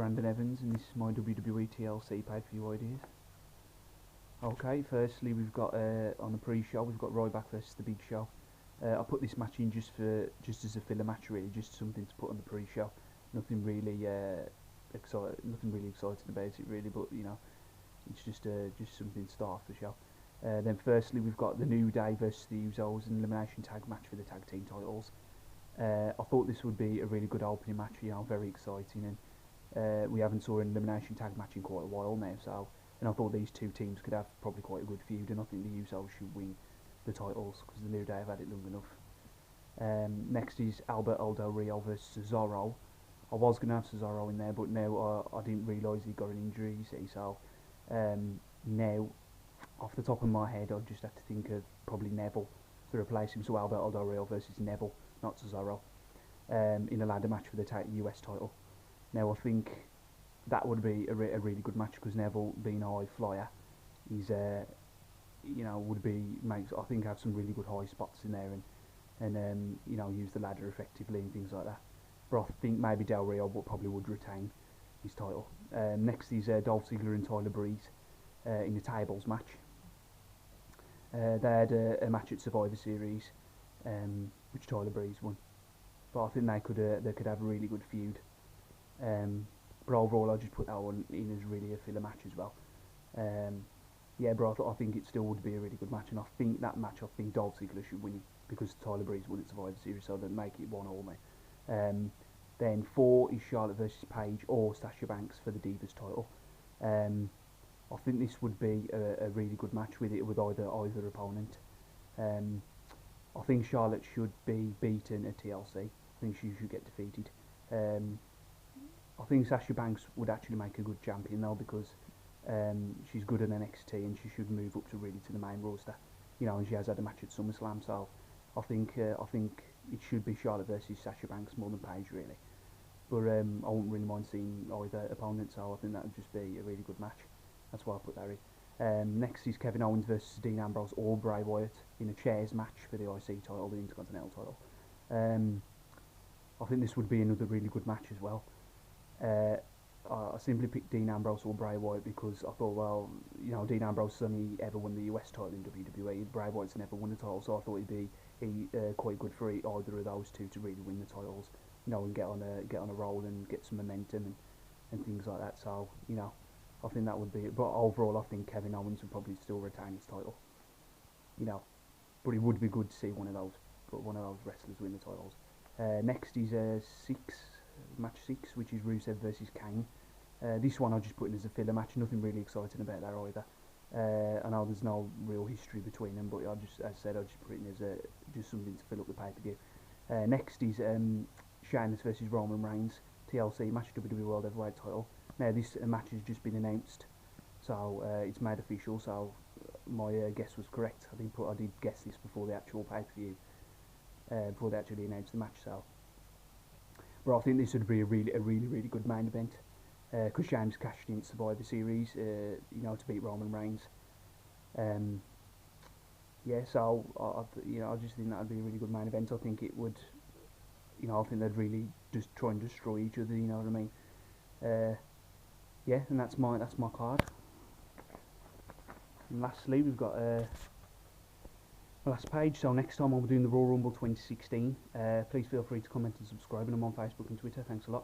Brandon Evans, and this is my WWE TLC pay-per-view ideas. Okay, firstly we've got on the pre-show we've got Ryback versus the Big Show. I put this match in just as a filler match, really, just something to put on the pre-show. Nothing really exciting about it, really, but you know, it's just something to start off the show. Then firstly we've got the New Day versus the Usos, an elimination tag match for the tag team titles. I thought this would be a really good opening match, you know, very exciting, and we haven't saw an elimination tag match in quite a while now, so, and I thought these two teams could have probably quite a good feud, and I think the Usos should win the titles because the New Day have had it long enough. Next is Alberto Del Rio versus Cesaro. I was going to have Cesaro in there, but now I didn't realise he got an injury, you see, so now, off the top of my head, I just have to think of probably Neville to replace him, so Alberto Del Rio versus Neville, not Cesaro, in a ladder match for the US title. Now I think that would be a really good match because Neville, being a high flyer, he's you know, I think have some really good high spots in there, and you know, use the ladder effectively and things like that. But I think maybe Del Rio probably would retain his title. Next is Dolph Ziggler and Tyler Breeze in the tables match. They had a match at Survivor Series, which Tyler Breeze won. But I think they could have a really good feud. But overall, I just put that one in as really a filler match as well. Yeah, but I think it still would be a really good match, and I think that match, I think Dolph Ziggler should win it because Tyler Breeze won at Survivor Series, so they'd make it 1-1, mate. Then 4 is Charlotte versus Paige or Sasha Banks for the Divas title. I think this would be a really good match with either opponent. I think Charlotte should be beaten at TLC. I think she should get defeated. I think Sasha Banks would actually make a good champion though, because she's good at NXT and she should move up to the main roster. You know, and she has had a match at SummerSlam, so I think it should be Charlotte versus Sasha Banks more than Paige, really. But I wouldn't really mind seeing either opponent, so I think that would just be a really good match. That's why I put that in. Next is Kevin Owens versus Dean Ambrose or Bray Wyatt in a chairs match for the IC title, the Intercontinental title. I think this would be another really good match as well. I simply picked Dean Ambrose or Bray Wyatt because I thought, well, you know, Dean Ambrose has only ever won the US title in WWE. Bray Wyatt's never won the title, so I thought it'd be quite good for either of those two to really win the titles, you know, and get on a roll and get some momentum and things like that. So, you know, I think that would be it. But overall, I think Kevin Owens would probably still retain his title, you know. But it would be good to see one of those wrestlers win the titles. Next is match 6, which is Rusev versus Kane. This one I just put in as a filler match. Nothing really exciting about that either. I know there's no real history between them, but as I said, I just put it in as just something to fill up the pay-per-view. Next is Sheamus versus Roman Reigns, TLC match, WWE World Heavyweight title. Now this match has just been announced, so it's made official. So my guess was correct. I did guess this before the actual pay-per-view, before they actually announced the match. So, but I think this would be a really good main event because Sheamus cashed in Survivor Series, you know, to beat Roman Reigns. Yeah, so I just think that would be a really good main event. I think it would, you know, I think they'd really just try and destroy each other. You know what I mean? Yeah, and that's my card. And lastly, we've got the last page. So next time I'll be doing the Royal Rumble 2016. Please feel free to comment and subscribe, and I'm on Facebook and Twitter. Thanks a lot.